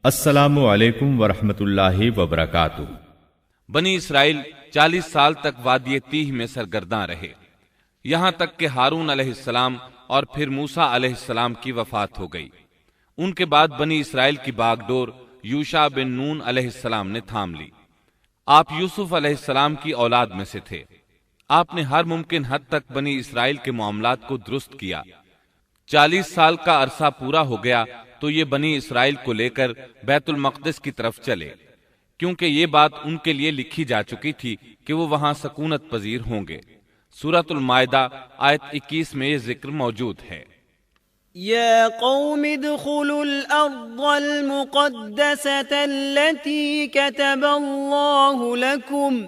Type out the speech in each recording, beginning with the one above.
السلام علیکم ورحمۃ اللہ وبرکاتہ۔ بنی اسرائیل 40 سال تک وادی تیہ میں سرگرداں رہے، یہاں تک کہ ہارون علیہ السلام اور پھر موسیٰ علیہ السلام کی وفات ہو گئی۔ ان کے بعد بنی اسرائیل کی باغ ڈور یوشع بن نون علیہ السلام نے تھام لی۔ آپ یوسف علیہ السلام کی اولاد میں سے تھے۔ آپ نے ہر ممکن حد تک بنی اسرائیل کے معاملات کو درست کیا۔ 40 سال کا عرصہ پورا ہو گیا تو یہ بنی اسرائیل کو لے کر بیت المقدس کی طرف چلے، کیونکہ یہ بات ان کے لیے لکھی جا چکی تھی کہ وہ وہاں سکونت پذیر ہوں گے۔ سورۃ المائدہ آیت 21 میں یہ ذکر موجود ہے۔ یا قوم ادخلوا الارض المقدسة التي كتب اللہ لکم،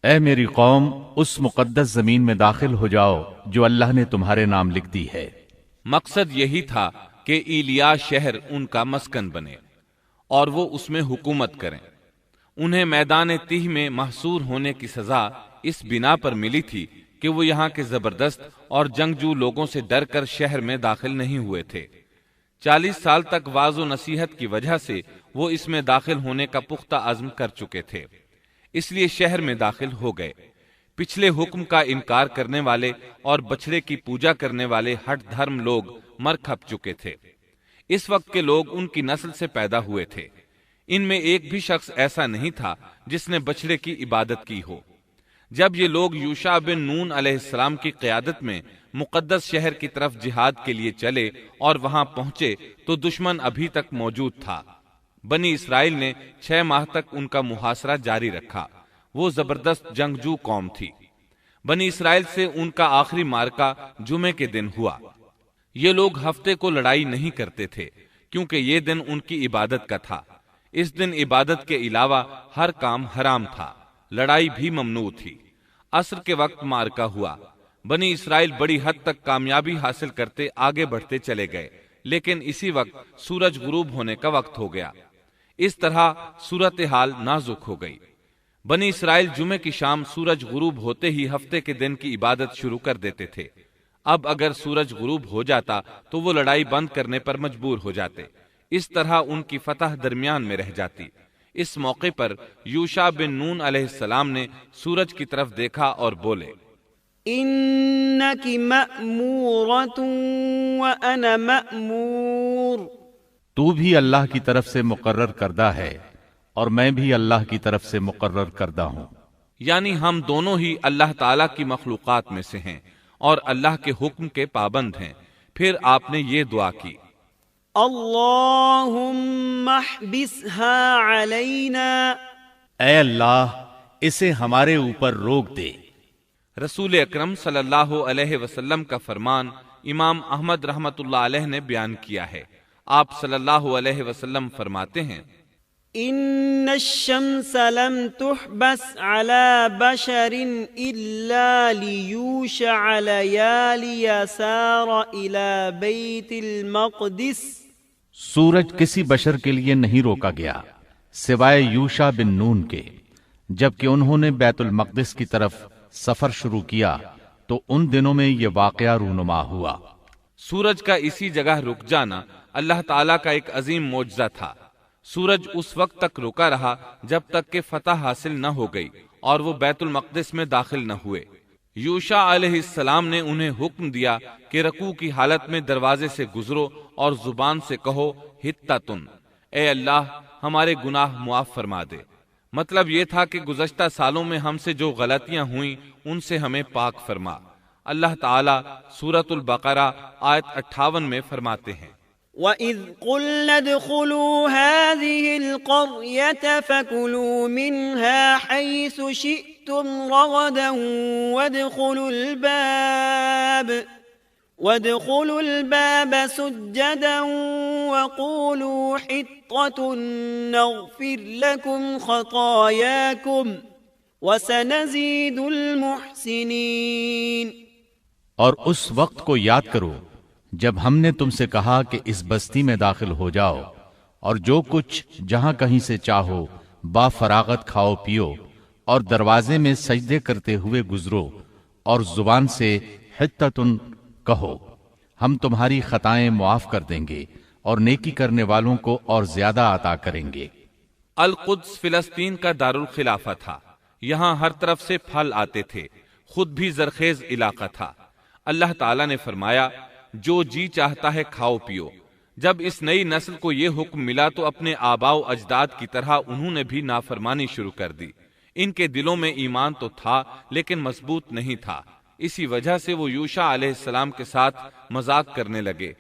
اے میری قوم، اس مقدس زمین میں داخل ہو جاؤ جو اللہ نے تمہارے نام لکھ دی ہے۔ مقصد یہی تھا کہ ایلیا شہر ان کا مسکن بنے اور وہ اس میں حکومت کریں۔ انہیں میدان تیہ میں محصور ہونے کی سزا اس بنا پر ملی تھی کہ وہ یہاں کے زبردست اور جنگجو لوگوں سے ڈر کر شہر میں داخل نہیں ہوئے تھے۔ 40 سال تک واعظ و نصیحت کی وجہ سے وہ اس میں داخل ہونے کا پختہ عزم کر چکے تھے، اس لیے شہر میں داخل ہو گئے۔ پچھلے حکم کا انکار کرنے والے اور بچڑے کی پوجا کرنے والے ہٹ دھرم لوگ مر کھپ چکے تھے۔ اس وقت کے لوگ ان کی نسل سے پیدا ہوئے تھے۔ ان میں ایک بھی شخص ایسا نہیں تھا جس نے بچڑے کی عبادت کی ہو۔ جب یہ لوگ یوشع بن نون علیہ السلام کی قیادت میں مقدس شہر کی طرف جہاد کے لیے چلے اور وہاں پہنچے تو دشمن ابھی تک موجود تھا۔ بنی اسرائیل نے 6 ماہ تک ان کا محاصرہ جاری رکھا۔ وہ زبردست جنگجو قوم تھی۔ بنی اسرائیل سے ان کا آخری معرکہ جمعے کے دن ہوا۔ یہ لوگ ہفتے کو لڑائی نہیں کرتے تھے کیونکہ یہ دن ان کی عبادت کا تھا۔ اس دن عبادت کے علاوہ ہر کام حرام تھا، لڑائی بھی ممنوع تھی۔ عصر کے وقت معرکہ ہوا۔ بنی اسرائیل بڑی حد تک کامیابی حاصل کرتے آگے بڑھتے چلے گئے، لیکن اسی وقت سورج غروب ہونے کا وقت ہو گیا۔ اس طرح صورتحال نازک ہو گئی۔ بنی اسرائیل جمعے کی شام سورج غروب ہوتے ہی ہفتے کے دن کی عبادت شروع کر دیتے تھے۔ اب اگر سورج غروب ہو جاتا تو وہ لڑائی بند کرنے پر مجبور ہو جاتے۔ اس طرح ان کی فتح درمیان میں رہ جاتی۔ اس موقع پر یوشع بن نون علیہ السلام نے سورج کی طرف دیکھا اور بولے، انک مأمورۃ وانا مأمور، تو بھی اللہ کی طرف سے مقرر کردہ ہے اور میں بھی اللہ کی طرف سے مقرر کردہ ہوں۔ یعنی ہم دونوں ہی اللہ تعالیٰ کی مخلوقات میں سے ہیں اور اللہ کے حکم کے پابند ہیں۔ پھر آپ نے یہ دعا کی، اللہم احبسها علینا، اے اللہ اسے ہمارے اوپر روک دے۔ رسول اکرم صلی اللہ علیہ وسلم کا فرمان امام احمد رحمت اللہ علیہ نے بیان کیا ہے۔ آپ صلی اللہ علیہ وسلم فرماتے ہیں، ان الشمس لم تحبس على بشر الا ليوشع ليالي سار الى بیت المقدس، سورج کسی بشر کے لیے نہیں روکا گیا سوائے یوشع بن نون کے۔ جبکہ انہوں نے بیت المقدس کی طرف سفر شروع کیا تو ان دنوں میں یہ واقعہ رونما ہوا۔ سورج کا اسی جگہ رک جانا اللہ تعالیٰ کا ایک عظیم معجزہ تھا۔ سورج اس وقت تک رکا رہا جب تک کہ فتح حاصل نہ ہو گئی اور وہ بیت المقدس میں داخل نہ ہوئے۔ یوشع علیہ السلام نے انہیں حکم دیا کہ رکوع کی حالت میں دروازے سے گزرو اور زبان سے کہو حطۃ، اے اللہ ہمارے گناہ معاف فرما دے۔ مطلب یہ تھا کہ گزشتہ سالوں میں ہم سے جو غلطیاں ہوئیں ان سے ہمیں پاک فرما۔ اللہ تعالیٰ سورۃ البقرہ آیت 58 میں فرماتے ہیں، وَإِذْ قُلْنَا ادْخُلُوا هَٰذِهِ الْقَرْيَةَ فَكُلُوا مِنْهَا حَيْثُ شِئْتُمْ رَغَدًا وَادْخُلُوا الْبَابَ سُجَّدًا وَقُولُوا حِطَّةٌ نَغْفِرْ لَكُمْ خَطَايَاكُمْ وَسَنَزِيدُ الْمُحْسِنِينَ۔ اور اس وقت کو یاد کرو جب ہم نے تم سے کہا کہ اس بستی میں داخل ہو جاؤ اور جو کچھ جہاں کہیں سے چاہو با فراغت کھاؤ پیو اور دروازے میں سجدے کرتے ہوئے گزرو اور زبان سے حطۃ کہو، ہم تمہاری خطائیں معاف کر دیں گے اور نیکی کرنے والوں کو اور زیادہ عطا کریں گے۔ القدس فلسطین کا دارالخلافہ تھا، یہاں ہر طرف سے پھل آتے تھے، خود بھی زرخیز علاقہ تھا۔ اللہ تعالیٰ نے فرمایا جو جی چاہتا ہے کھاؤ پیو۔ جب اس نئی نسل کو یہ حکم ملا تو اپنے آباء و اجداد کی طرح انہوں نے بھی نافرمانی شروع کر دی۔ ان کے دلوں میں ایمان تو تھا لیکن مضبوط نہیں تھا، اسی وجہ سے وہ یوشع علیہ السلام کے ساتھ مذاق کرنے لگے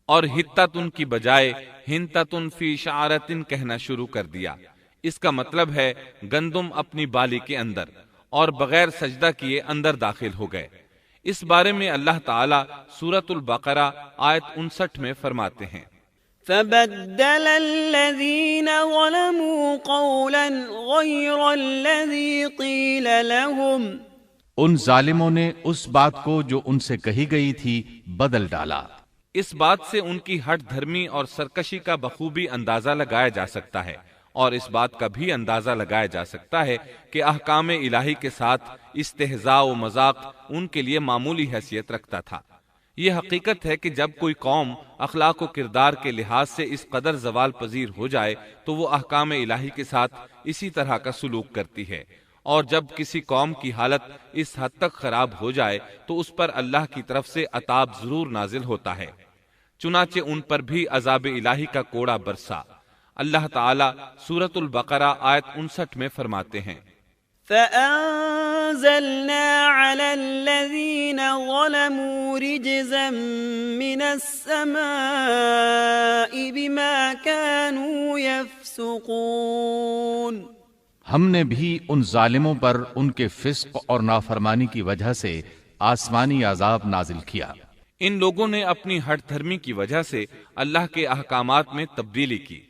اور ہتتن کی بجائے ہنتتن فی شعرتن کہنا شروع کر دیا۔ اس کا مطلب ہے گندم اپنی بالی کے اندر، اور بغیر سجدہ کیے اندر داخل ہو گئے۔ اس بارے میں اللہ تعالیٰ سورۃ البقرہ آیت 59 میں فرماتے ہیں فبدل الذين ظلموا قولا غير الذي قيل لهم، ان ظالموں نے اس بات کو جو ان سے کہی گئی تھی بدل ڈالا۔ اس بات سے ان کی ہٹ دھرمی اور سرکشی کا بخوبی اندازہ لگایا جا سکتا ہے، اور اس بات کا بھی اندازہ لگایا جا سکتا ہے کہ احکام الہی کے ساتھ استہزاء و مذاق ان کے لیے معمولی حیثیت رکھتا تھا۔ یہ حقیقت ہے کہ جب کوئی قوم اخلاق و کردار کے لحاظ سے اس قدر زوال پذیر ہو جائے تو وہ احکام الہی کے ساتھ اسی طرح کا سلوک کرتی ہے، اور جب کسی قوم کی حالت اس حد تک خراب ہو جائے تو اس پر اللہ کی طرف سے عذاب ضرور نازل ہوتا ہے۔ چنانچہ ان پر بھی عذاب الہی کا کوڑا برسا۔ اللہ تعالیٰ سورۃ البقرہ آیت 59 میں فرماتے ہیں فأنزلنا على الذين ظلموا رجزا من السماء بما كانوا يفسقون، ہم نے بھی ان ظالموں پر ان کے فسق اور نافرمانی کی وجہ سے آسمانی عذاب نازل کیا۔ ان لوگوں نے اپنی ہٹ دھرمی کی وجہ سے اللہ کے احکامات میں تبدیلی کی،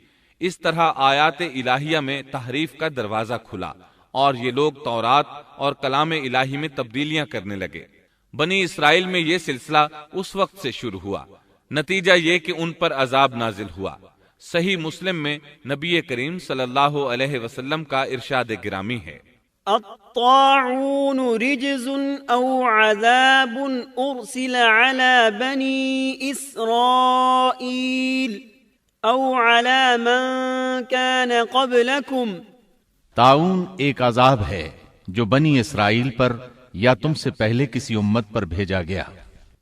اس طرح آیات الہیہ میں تحریف کا دروازہ کھلا اور یہ لوگ تورات اور کلام الہی میں تبدیلیاں کرنے لگے۔ بنی اسرائیل میں یہ سلسلہ اس وقت سے شروع ہوا، نتیجہ یہ کہ ان پر عذاب نازل ہوا۔ صحیح مسلم میں نبی کریم صلی اللہ علیہ وسلم کا ارشاد گرامی ہے الطاعون رجز او عذاب ارسل على بني اسرائيل او على من كان قبلكم، طاعون ایک عذاب ہے جو بنی اسرائیل پر یا تم سے پہلے کسی امت پر بھیجا گیا۔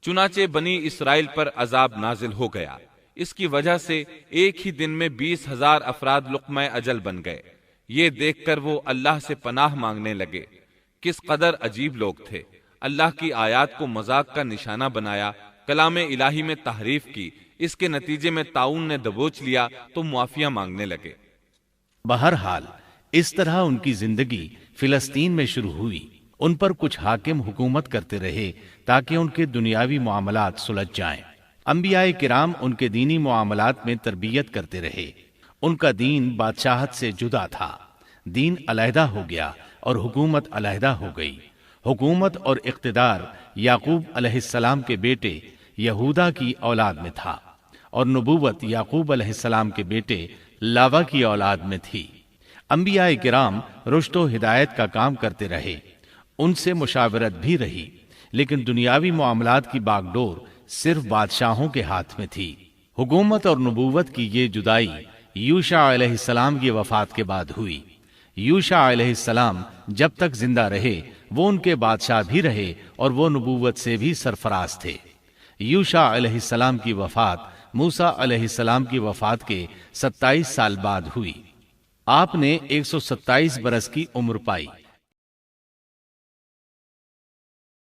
چنانچہ بنی اسرائیل پر عذاب نازل ہو گیا، اس کی وجہ سے ایک ہی دن میں 20,000 افراد لقمہ اجل بن گئے۔ یہ دیکھ کر وہ اللہ سے پناہ مانگنے لگے۔ کس قدر عجیب لوگ تھے، اللہ کی آیات کو مذاق کا نشانہ بنایا، کلام الہی میں تحریف کی، اس کے نتیجے میں طاعون نے دبوچ لیا تو معافیہ مانگنے لگے۔ بہرحال اس طرح ان کی زندگی فلسطین میں شروع ہوئی۔ ان پر کچھ حاکم حکومت کرتے رہے تاکہ ان کے دنیاوی معاملات سلجھ جائیں۔ انبیاء کرام ان کے دینی معاملات میں تربیت کرتے رہے۔ ان کا دین بادشاہت سے جدا تھا، دین علیحدہ ہو گیا اور حکومت علیحدہ ہو گئی۔ حکومت اور اقتدار یعقوب علیہ السلام کے بیٹے یہودا کی اولاد میں تھا، اور نبوت یعقوب علیہ السلام کے بیٹے لاوا کی اولاد میں تھی۔ انبیاء کرام رشد و ہدایت کا کام کرتے رہے، ان سے مشاورت بھی رہی، لیکن دنیاوی معاملات کی باغ ڈور صرف بادشاہوں کے ہاتھ میں تھی۔ حکومت اور نبوت کی یہ جدائی یوشع علیہ السلام کی وفات کے بعد ہوئی۔ یوشع علیہ السلام جب تک زندہ رہے وہ ان کے بادشاہ بھی رہے اور وہ نبوت سے بھی سرفراز تھے۔ یوشع علیہ السلام کی وفات موسیٰ علیہ السلام کی وفات کے 27 سال بعد ہوئی۔ آپ نے 127 برس کی عمر پائی۔